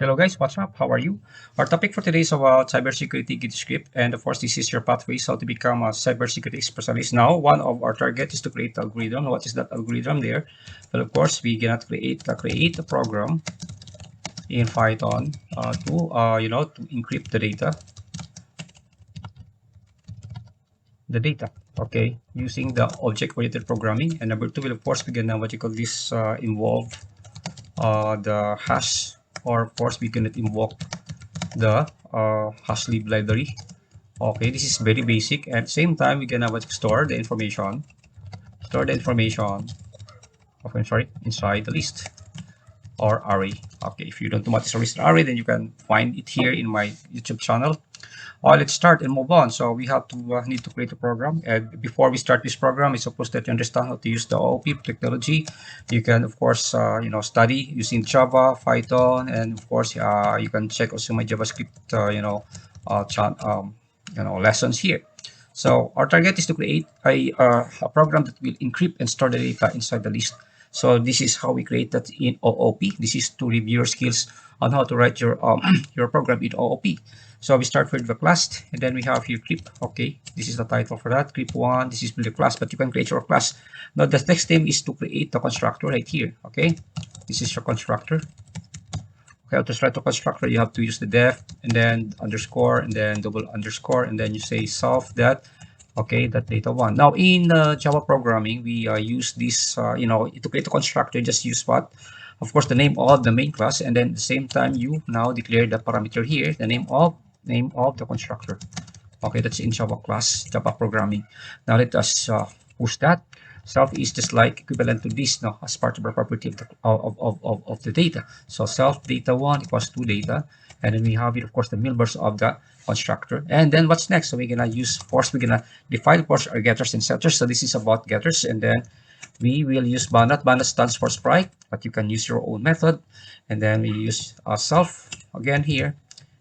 Hello guys, what's up? How are you? Our topic for today is about cybersecurity git script, and of course this is your pathways how to become a cybersecurity specialist. Now, one of our target is to create algorithm. What is that algorithm there? Well, of course, we cannot create a program in Python to encrypt the data. Okay, using the object-oriented programming. And number two will of course we're gonna what you call this involve the hash, or of course we cannot invoke the hashlib library. Okay, this is very basic. At the same time, we can have store the information of, I'm sorry, inside the list or array. Okay, if you don't know what is a list or array, then you can find it here in my YouTube channel. Let's start and move on. So we have to need to create a program. And before we start this program, it's supposed that you understand how to use the OOP technology. You can, of course, study using Java, Python, and of course, you can check also my JavaScript, lessons here. So our target is to create a program that will encrypt and store the data inside the list. So this is how we create that in OOP. This is to review your skills on how to write your your program in OOP. So we start with the class, and then we have here clip. Okay, this is the title for that. Clip one. This is the class, but you can create your class. Now the next thing is to create the constructor right here. Okay, this is your constructor. Okay, to write the constructor, you have to use the def and then underscore and then double underscore, and then you say self that. Okay, that data one. Now in Java programming, we use this, to create a constructor, just use what? Of course, the name of the main class, and then at the same time, you now declare the parameter here, the name of the constructor. Okay, that's in Java programming. Now let us push that. Self is just like equivalent to this now as part of the property of the data. So self data one equals to data, and then we have here, of course, the members of the constructor. And then what's next? So we're gonna use force. We're gonna define force our getters and setters. So this is about getters, and then we will use banat. Banat stands for sprite, but you can use your own method. And then we use self again here,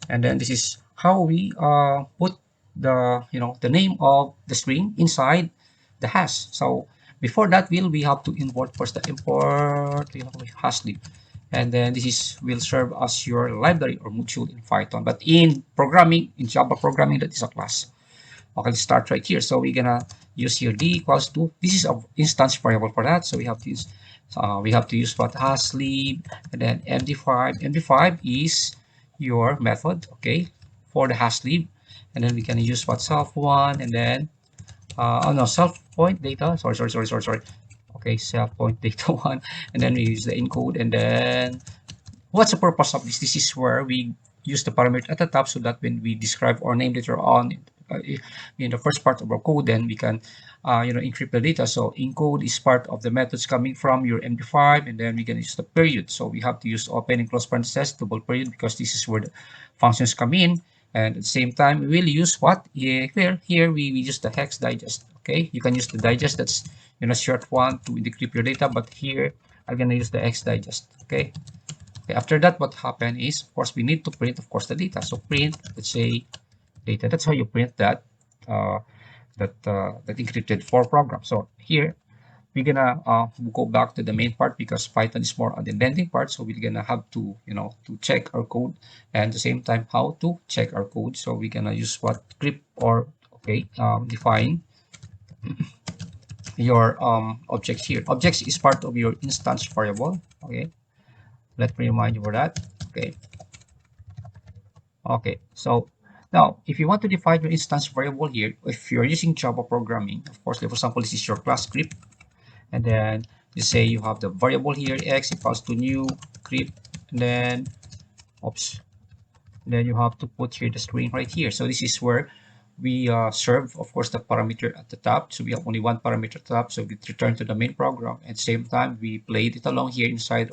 and then this is how we put the name of the string inside the hash. So before that, we have to import first the import hashlib, and then this is will serve as your library or module in Python. But in programming, in Java programming, that is a class. Okay, let's start right here. So we're gonna use here d equals to, this is an instance variable for that. So we have to use what hashlib, and then md5. md5 is your method, okay, for the hashlib, and then we can use what self one, and then self point data. Sorry. Okay, self point data one, and then we use the encode, and then what's the purpose of this? This is where we use the parameter at the top so that when we describe or name later on in the first part of our code, then we can encrypt the data. So encode is part of the methods coming from your MD5, and then we can use the period. So we have to use open and close parentheses, double period, because this is where the functions come in. And at the same time, we will use what? Here we use the hex digest. Okay, you can use the digest, that's short one to decrypt your data, but here I'm gonna use the hex digest. Okay. Okay, after that, what happened is, of course, we need to print, of course, the data. So print, let's say, data. That's how you print that that encrypted for program. So here we're gonna go back to the main part because Python is more on the indenting part. So we're gonna have to to check our code, and at the same time how to check our code. So we're gonna use what encrypt, or define your objects here. Objects is part of your instance variable. Okay, let me remind you for that. Okay, so now if you want to define your instance variable here, if you're using Java programming, of course, for example, this is your class script, and then you say you have the variable here x equals to new script, and then then you have to put here the string right here. So this is where we serve, of course, the parameter at the top. So we have only one parameter at the top, so we return to the main program. At the same time, we played it along here inside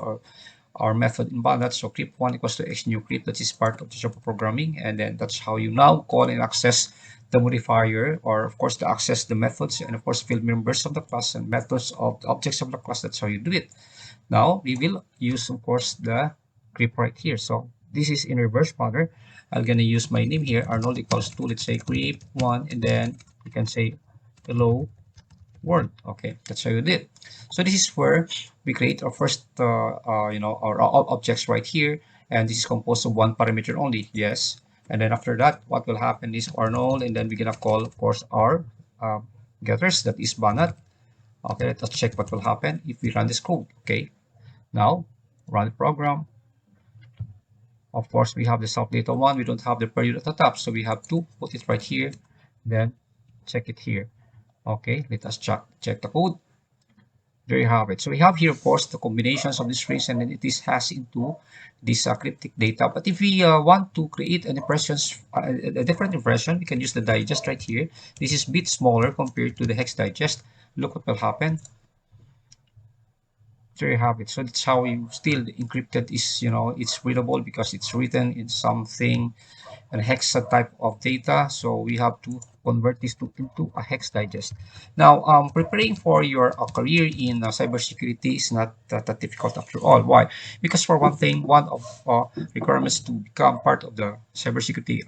our method in Banat. So clip1 equals to x new clip. That is part of the Java programming, and then that's how you now call and access the modifier, or of course to access the methods, and of course field members of the class and methods of the objects of the class. That's how you do it. Now we will use, of course, the clip right here. So this is in reverse manner. I'm gonna use my name here, Arnold equals to, let's say, clip1, and then you can say hello world. Okay, that's how you did it. So this is where we create our first our objects right here, and this is composed of one parameter only. Yes. And then after that, what will happen is Arnold, and then we're gonna call, of course, our uh, getters, that is Banat. Okay, let's check what will happen if we run this code. Okay, now run the program. Of course, we have the self data one. We don't have the period at the top, so we have to put it right here. Then check it here. Okay, let us check the code. There you have it. So we have here, of course, the combinations of the strings, and then it is hashed into this cryptic data. But if we want to create an impressions, a different impression, we can use the digest right here. This is a bit smaller compared to the hex digest. Look what will happen. There you have it. So that's how you still encrypted is, it's readable because it's written in something, a hexa type of data. So we have to convert this into a hex digest. Now, preparing for your career in cybersecurity is not that difficult after all. Why? Because for one thing, one of requirements to become part of the cybersecurity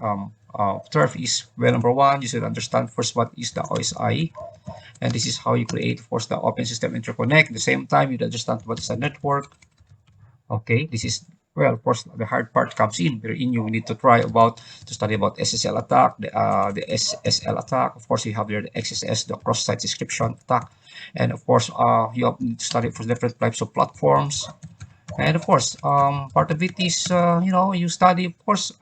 turf is, well, number one, you should understand first what is the OSI, and this is how you create, of course, the open system interconnect. At the same time, you understand what is a network. Okay, this is, well, of course, the hard part comes in wherein you need to study about SSL attack, the SSL attack. Of course, you have there the XSS, the cross-site description attack, and of course, you have to study for different types of platforms. And of course, part of it is, you study, of course,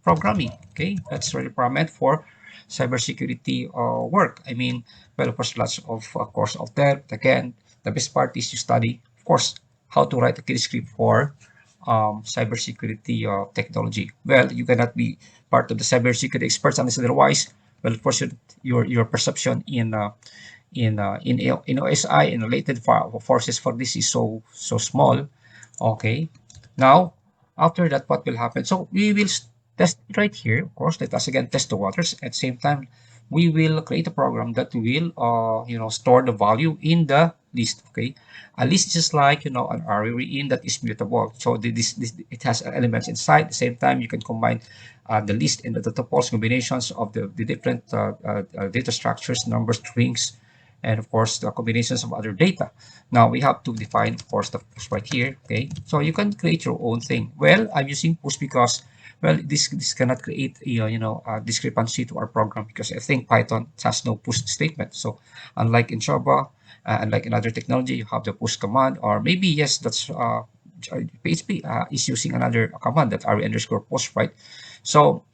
programming. Okay, that's really requirement for cybersecurity work. I mean, well, of course, lots of course of that. Again, the best part is you study, of course, how to write a kill script for cybersecurity technology. Well, you cannot be part of the cybersecurity experts unless otherwise. Well, of course, your perception in OSI and related forces for this is so small. Okay, now after that, what will happen? So we will test it right here. Of course, let us again test the waters. At the same time, we will create a program that will store the value in the list. Okay, a list is just like an array in that is mutable. So this it has elements inside. At the same time, you can combine the list and the tuples combinations of the different data structures, numbers, strings, and of course the combinations of other data. Now we have to define, of course, the push right here. Okay, so you can create your own thing. Well, I'm using push because, well, this cannot create a discrepancy to our program because I think Python has no push statement. So unlike in Java, unlike in other technology, you have the push command, or maybe yes, that's PHP is using another command that array underscore push, right? So,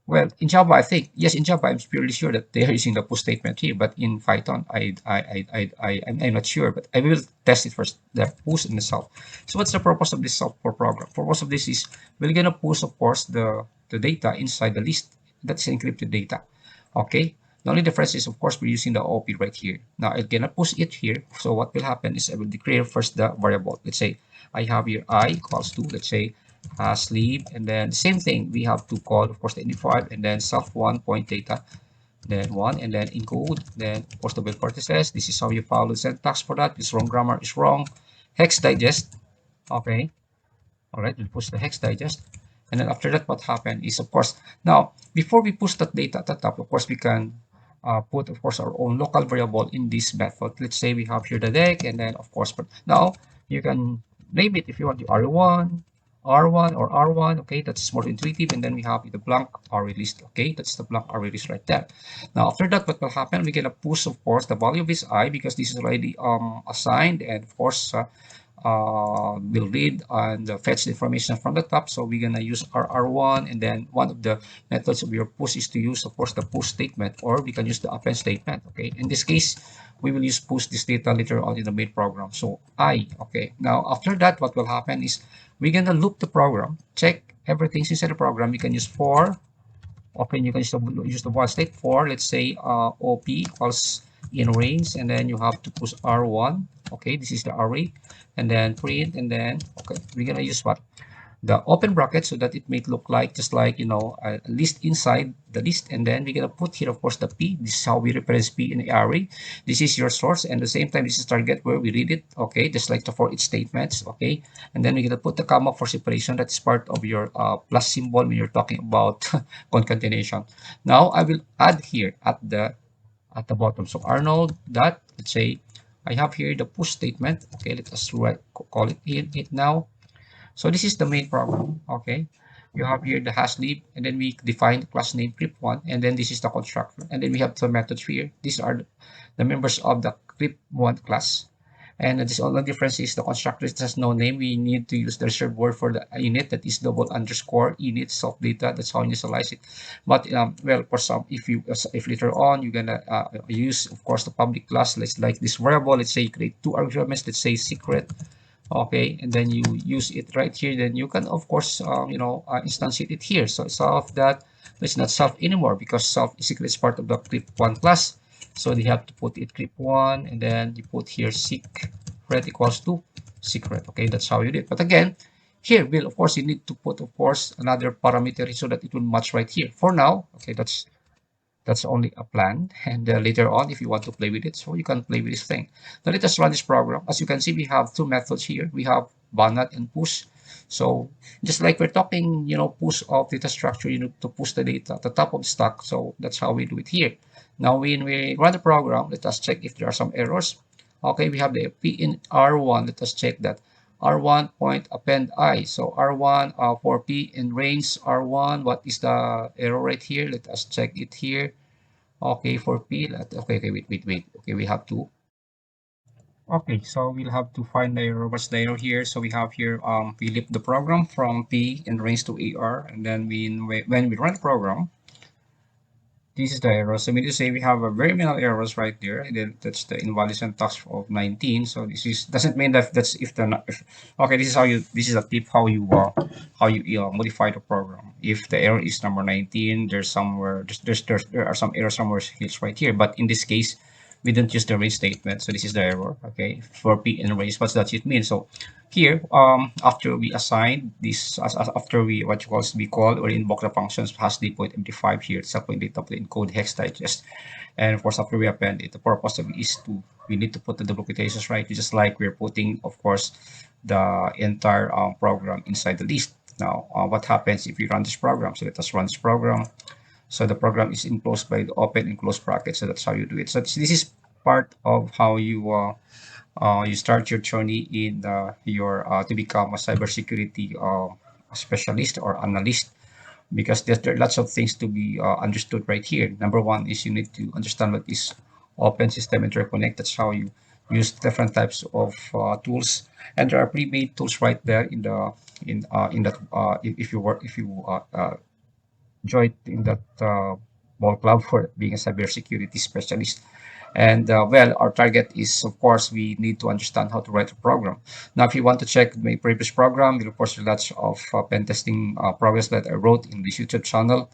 well, in Java, I think, yes, in Java, I'm purely sure that they are using the push statement here, but in Python, I'm not sure, but I will test it first, the push in itself. So what's the purpose of this software program? Purpose of this is we're going to push, of course, the data inside the list. That's encrypted data. Okay. The only difference is, of course, we're using the OP right here. Now, I'm going to push it here. So what will happen is I will declare first the variable. Let's say I have here I equals to, let's say, sleep, and then the same thing we have to call, of course, the id5, and then self1 point data, then one, and then encode, then of course the build process. This is how you follow the syntax for that. This wrong grammar is wrong. Hex digest. Okay, all right, we'll push the hex digest, and then after that, what happened is, of course, now before we push that data at the top, of course, we can put, of course, our own local variable in this method. Let's say we have here the deck, and then of course, but now you can name it if you want to R1 or R1. Okay, that's more intuitive. And then we have the blank array list. Okay, that's the blank array list right there. Now after that, what will happen? We're gonna push, of course, the value of this I, because this is already assigned, and of course will read and fetch the information from the top. So we're gonna use our R1, and then one of the methods of your push is to use, of course, the push statement, or we can use the append statement. Okay, in this case, we will use push this data later on in the main program. So okay, now after that, what will happen is we're gonna loop the program, check everything inside the program. You can use for, okay, you can use the while state for, let's say OP equals in range, and then you have to push R1. Okay, this is the array, and then print, and then okay, we're gonna use what, the open bracket, so that it may look like just like a list inside the list. And then we're gonna put here, of course, the P. This is how we represent P in the array. This is your source, and at the same time this is target where we read it. Okay, just like the for each statements. Okay, and then we're gonna put the comma for separation. That is part of your plus symbol when you're talking about concatenation. Now I will add here at the bottom. So Arnold dot, let's say I have here the push statement. Okay, let us call it in it now. So this is the main program. Okay, you have here the hashlib, and then we define the class name crypt1, and then this is the constructor, and then we have some methods here. These are the members of the crypt1 class. And this only difference is the constructor has no name. We need to use the reserved word for the init, that is double underscore init self data. That's how you initialize it. But well, for some, if later on you're gonna use, of course, the public class, let's like this variable. Let's say you create two arguments. Let's say secret. Okay, and then you use it right here. Then you can, of course, instantiate it here. So self that it's not self anymore because self secret is part of the clip1 class. So they have to put it clip1, and then you put here secret equals to secret. Okay, that's how you do it. But again, here will, of course, you need to put, of course, another parameter so that it will match right here. For now, okay, that's only a plan, and later on if you want to play with it, so you can play with this thing. Now let us run this program. As you can see, we have two methods here. We have bannat and push. So just like we're talking, push of data structure, you need to push the data at the top of the stack. So that's how we do it here. Now when we run the program, let us check if there are some errors. Okay, we have the p in r1. Let us check that r1 point append I. So r1 for p in range r1. What is the error right here? Let us check it here. Okay, for p. Okay, wait. Okay, we have to. Okay, so we'll have to find the error. What's the error here? So we have here we lift the program from p in range to ar, and then when we run the program, this is the error. So we need to say we have a very minimal errors right there. And then that's the invalid syntax of 19. So this is doesn't mean that that's if they're not. Okay, this is a tip how you modify the program. If the error is number 19, there's somewhere there are some errors somewhere it's right here. But in this case, we don't use the range statement. So this is the error. Okay, for p in range, what does it mean? So here, after we assign this, after we what you call we call or invoke the functions has the point MD5 here, set point data to encode hex digest, and of course after we append it, the purpose of it is to we need to put the double quotations right, just like we're putting, of course, the entire program inside the list. Now, what happens if you run this program? So let us run this program. So the program is enclosed by the open and close brackets. So that's how you do it. So this is part of how you start your journey in your to become a cybersecurity specialist or analyst, because there are lots of things to be understood right here. Number one is you need to understand what is open system interconnect. That's how you use different types of tools, and there are pre-made tools right there in that if you work if you joined in that ball club for being a cybersecurity specialist. And well, our target is, of course, we need to understand how to write a program. Now, if you want to check my previous program, of course, there are lots of pen testing programs that I wrote in this YouTube channel.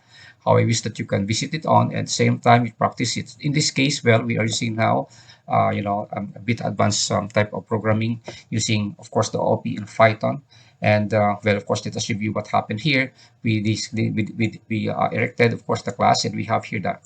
How I wish that you can visit it on, and at the same time, you practice it. In this case, well, we are using now, a bit advanced type of programming using, of course, the OP in Python. And well, of course, let us review what happened here. We erected, of course, the class, and we have here the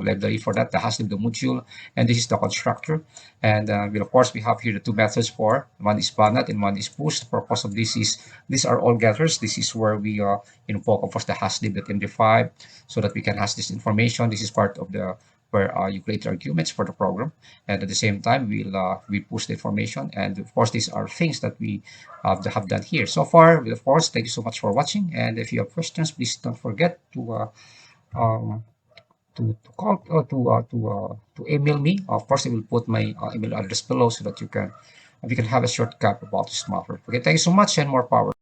library for that, the hashlib, the module, and this is the constructor. And of course, we have here the two methods for one is bannat and one is push. The purpose of this is these are all getters. This is where we invoke, of course, the hashlib.md5 so that we can hash this information. This is part of the where you create arguments for the program, and at the same time we push the information. And of course, these are things that we have done here so far. Of course, thank you so much for watching, and if you have questions, please don't forget um, to call to email me. Of course, I will put my email address below so that you can have a shortcut about this matter. Okay, thank you so much, and more power.